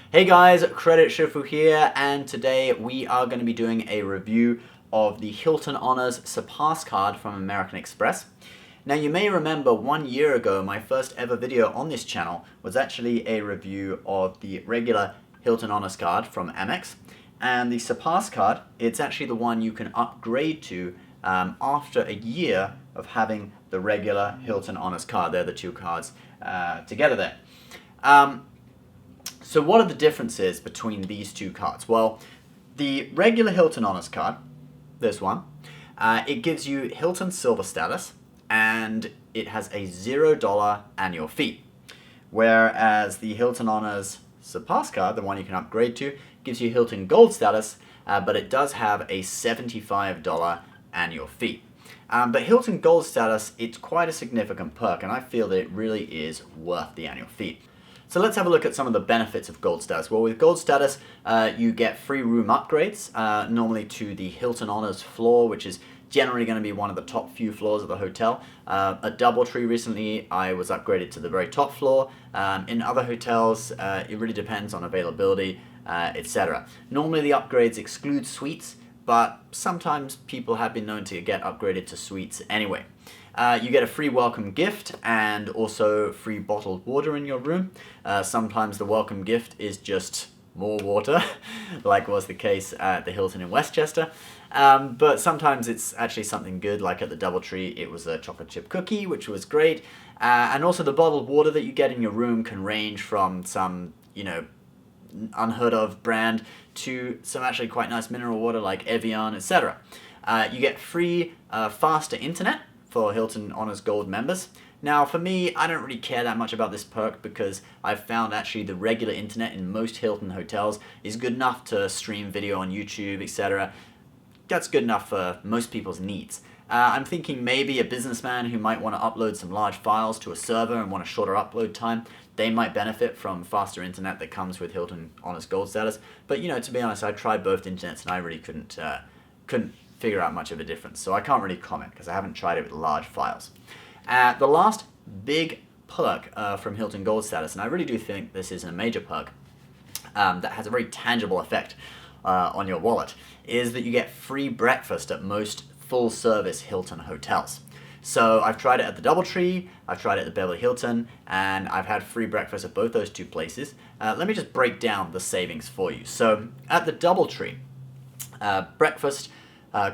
Hey guys, Credit Shifu here, and today we are going to be doing a review of the Hilton Honors Surpass card from American Express. Now you may remember 1 year ago my first ever video on this channel was actually a review of the regular Hilton Honors card from Amex, and the Surpass card, it's actually the one you can upgrade to after a year of having the regular Hilton Honors card. They're the two cards together there. So what are the differences between these two cards? Well, the regular Hilton Honors card, this one, it gives you Hilton Silver status and it has a $0 annual fee. Whereas the Hilton Honors Surpass card, the one you can upgrade to, gives you Hilton Gold status, but it does have a $75 annual fee. But Hilton Gold status, it's quite a significant perk, and I feel that it really is worth the annual fee. So let's have a look at some of the benefits of Gold status. Well, with Gold status, you get free room upgrades, normally to the Hilton Honors floor, which is generally going to be one of the top few floors of the hotel. At DoubleTree recently, I was upgraded to the very top floor. In other hotels, it really depends on availability, etc. Normally the upgrades exclude suites, but sometimes people have been known to get upgraded to suites anyway. You get a free welcome gift and also free bottled water in your room. Sometimes the welcome gift is just more water, like was the case at the Hilton in Westchester. But sometimes it's actually something good, like at the DoubleTree, it was a chocolate chip cookie, which was great. And also the bottled water that you get in your room can range from some, unheard of brand to some actually quite nice mineral water like Evian, etc. You get free faster internet for Hilton Honors Gold members. Now for me, I don't really care that much about this perk because I've found actually the regular internet in most Hilton hotels is good enough to stream video on YouTube, etc. That's good enough for most people's needs. I'm thinking maybe a businessman who might want to upload some large files to a server and want a shorter upload time, they might benefit from faster internet that comes with Hilton Honors Gold status. But to be honest, I tried both internets and I really couldn't figure out much of a difference. So I can't really comment because I haven't tried it with large files. The last big perk from Hilton Gold status, and I really do think this is a major perk that has a very tangible effect on your wallet, is that you get free breakfast at most full-service Hilton hotels. So I've tried it at the DoubleTree, I've tried it at the Beverly Hilton, and I've had free breakfast at both those two places. Let me just break down the savings for you. So at the DoubleTree, breakfast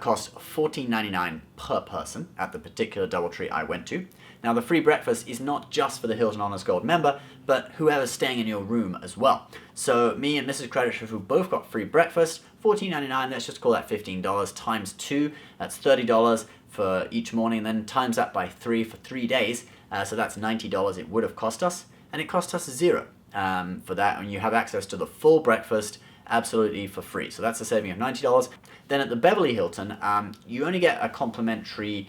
cost $14.99 per person at the particular DoubleTree I went to. Now the free breakfast is not just for the Hilton Honors Gold member, but whoever's staying in your room as well. So me and Mrs. Credit Shifu both got free breakfast, $14.99, let's just call that $15 times 2, that's $30 for each morning, and then times that by 3 for 3 days, so that's $90 it would have cost us, and it cost us $0 for that, and you have access to the full breakfast absolutely for free. So that's a saving of $90. Then at the Beverly Hilton, you only get a complimentary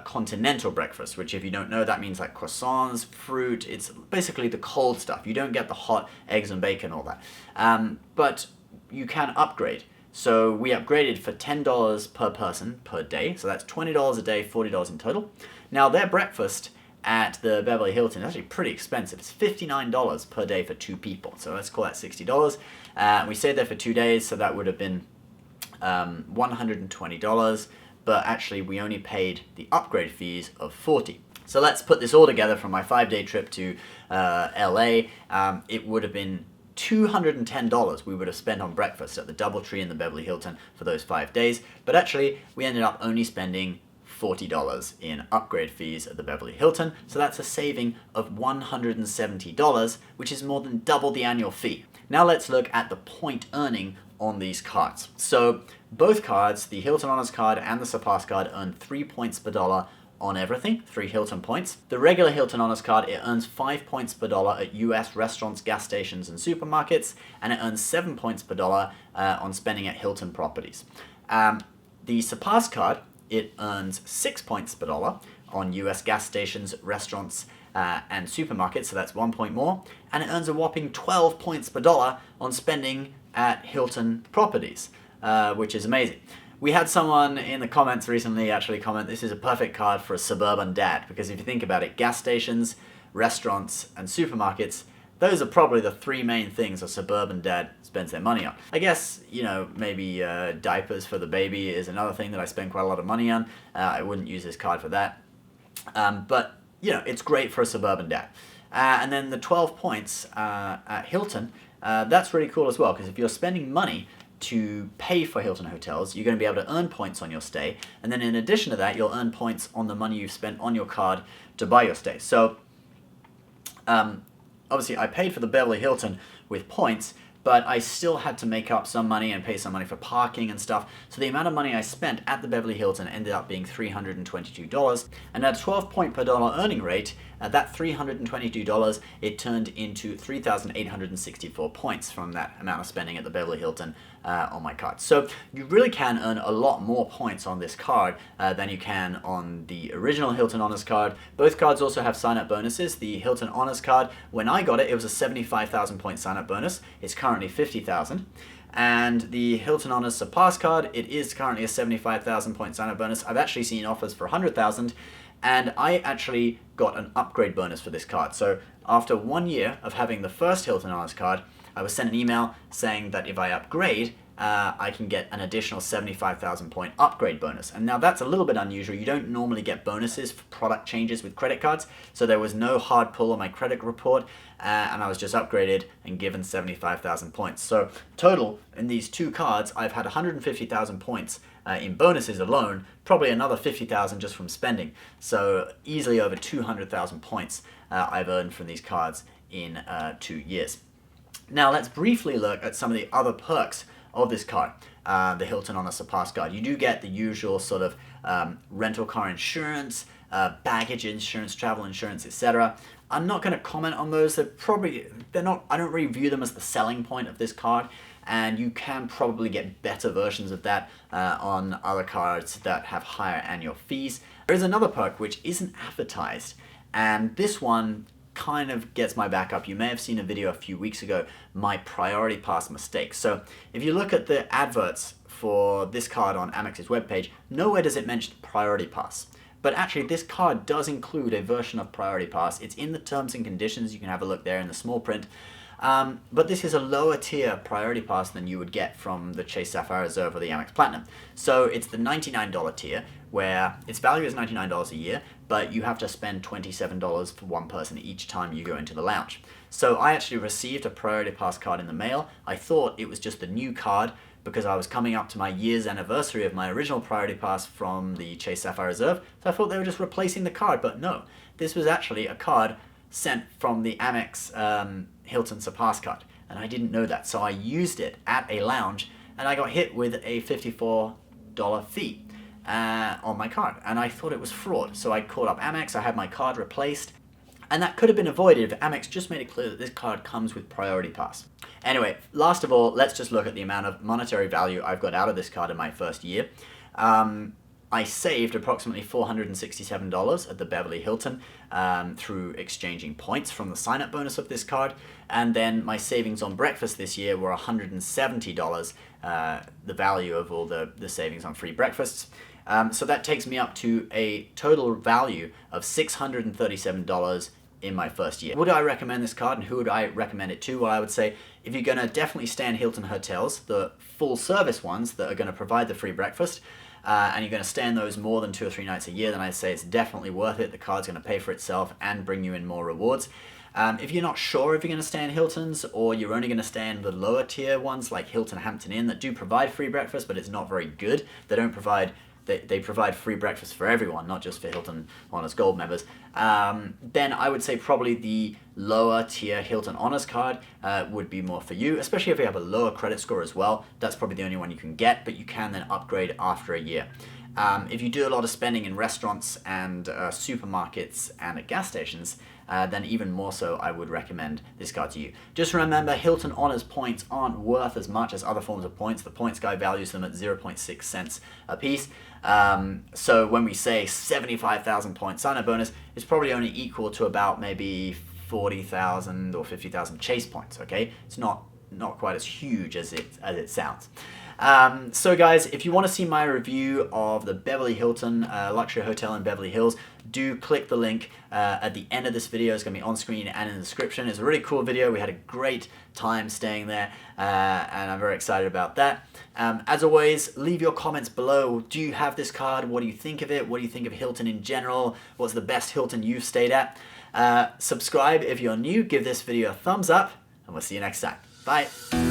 continental breakfast, which if you don't know, that means like croissants, fruit, it's basically the cold stuff. You don't get the hot eggs and bacon, all that. But you can upgrade. So we upgraded for $10 per person per day. So that's $20 a day, $40 in total. Now their breakfast at the Beverly Hilton is actually pretty expensive. It's $59 per day for 2 people. So let's call that $60. We stayed there for 2 days, so that would have been $120, but actually we only paid the upgrade fees of $40. So let's put this all together from my 5-day trip to LA. It would have been $210 we would have spent on breakfast at the DoubleTree and the Beverly Hilton for those 5 days, but actually we ended up only spending $40 in upgrade fees at the Beverly Hilton, so that's a saving of $170, which is more than double the annual fee. Now let's look at the point earning on these cards. So both cards, the Hilton Honors card and the Surpass card, earn 3 points per dollar on everything, 3 Hilton points. The regular Hilton Honors card, it earns 5 points per dollar at US restaurants, gas stations, and supermarkets, and it earns 7 points per dollar on spending at Hilton properties. The Surpass card, it earns 6 points per dollar on US gas stations, restaurants, and supermarkets, so that's 1 point more, and it earns a whopping 12 points per dollar on spending at Hilton properties, which is amazing. We had someone in the comments recently actually comment, this is a perfect card for a suburban dad, because if you think about it, gas stations, restaurants, and supermarkets, those are probably the three main things a suburban dad spends their money on. I guess, maybe diapers for the baby is another thing that I spend quite a lot of money on. I wouldn't use this card for that. But, it's great for a suburban dad. And then the 12 points at Hilton, that's really cool as well, because if you're spending money to pay for Hilton hotels, you're going to be able to earn points on your stay, and then in addition to that, you'll earn points on the money you've spent on your card to buy your stay. So, obviously, I paid for the Beverly Hilton with points, but I still had to make up some money and pay some money for parking and stuff. So the amount of money I spent at the Beverly Hilton ended up being $322. And at a 12 point per dollar earning rate, at that $322, it turned into 3,864 points from that amount of spending at the Beverly Hilton on my card. So you really can earn a lot more points on this card than you can on the original Hilton Honors card. Both cards also have sign-up bonuses. The Hilton Honors card, when I got it, it was a 75,000 point sign-up bonus. It's currently 50,000. And the Hilton Hhonors Surpass card, it is currently a 75,000 point sign-up bonus. I've actually seen offers for 100,000, and I actually got an upgrade bonus for this card. So after 1 year of having the first Hilton Honors card, I was sent an email saying that if I upgrade, I can get an additional 75,000 point upgrade bonus. And now that's a little bit unusual. You don't normally get bonuses for product changes with credit cards, so there was no hard pull on my credit report, and I was just upgraded and given 75,000 points. So total, in these two cards, I've had 150,000 points in bonuses alone, probably another 50,000 just from spending. So easily over 200,000 points I've earned from these cards in 2 years. Now let's briefly look at some of the other perks of this card, the Hilton Hhonors Surpass card. You do get the usual sort of rental car insurance, baggage insurance, travel insurance, etc. I'm not going to comment on those. They're not. I don't really view them as the selling point of this card, and you can probably get better versions of that on other cards that have higher annual fees. There is another perk which isn't advertised, and this one kind of gets my back up. You may have seen a video a few weeks ago, my Priority Pass mistake. So if you look at the adverts for this card on Amex's webpage, nowhere does it mention Priority Pass. But actually this card does include a version of Priority Pass. It's in the terms and conditions. You can have a look there in the small print. But this is a lower tier Priority Pass than you would get from the Chase Sapphire Reserve or the Amex Platinum. So it's the $99 tier, where its value is $99 a year, but you have to spend $27 for one person each time you go into the lounge. So I actually received a Priority Pass card in the mail. I thought it was just the new card because I was coming up to my year's anniversary of my original Priority Pass from the Chase Sapphire Reserve, so I thought they were just replacing the card, but no. This was actually a card sent from the Amex Hilton Surpass card, and I didn't know that, so I used it at a lounge, and I got hit with a $54 fee on my card, and I thought it was fraud. So I called up Amex, I had my card replaced, and that could have been avoided if Amex just made it clear that this card comes with Priority Pass. Anyway, last of all, let's just look at the amount of monetary value I've got out of this card in my first year. I saved approximately $467 at the Beverly Hilton through exchanging points from the sign-up bonus of this card, and then my savings on breakfast this year were $170, the value of all the savings on free breakfasts. So that takes me up to a total value of $637 in my first year. Would I recommend this card, and who would I recommend it to? Well, I would say if you're going to definitely stay in Hilton hotels, the full service ones that are going to provide the free breakfast, and you're going to stay in those more than 2 or 3 nights a year, then I'd say it's definitely worth it. The card's going to pay for itself and bring you in more rewards. If you're not sure if you're going to stay in Hiltons, or you're only going to stay in the lower tier ones like Hilton Hampton Inn that do provide free breakfast, but it's not very good. They provide free breakfast for everyone, not just for Hilton Honors Gold members. Then I would say probably the lower tier Hilton Honors card would be more for you, especially if you have a lower credit score as well. That's probably the only one you can get, but you can then upgrade after a year. If you do a lot of spending in restaurants and supermarkets and at gas stations, then even more so I would recommend this card to you. Just remember, Hilton Honors points aren't worth as much as other forms of points. The points guy values them at 0.6 cents a piece. So when we say 75,000 point sign-up bonus, it's probably only equal to about maybe 40,000 or 50,000 Chase points, okay? It's not quite as huge as it sounds. So guys, if you want to see my review of the Beverly Hilton luxury hotel in Beverly Hills, do click the link at the end of this video. It's going to be on screen and in the description. It's a really cool video. We had a great time staying there, and I'm very excited about that. As always, leave your comments below. Do you have this card? What do you think of it? What do you think of Hilton in general? What's the best Hilton you've stayed at? Subscribe if you're new. Give this video a thumbs up, and we'll see you next time. Bye.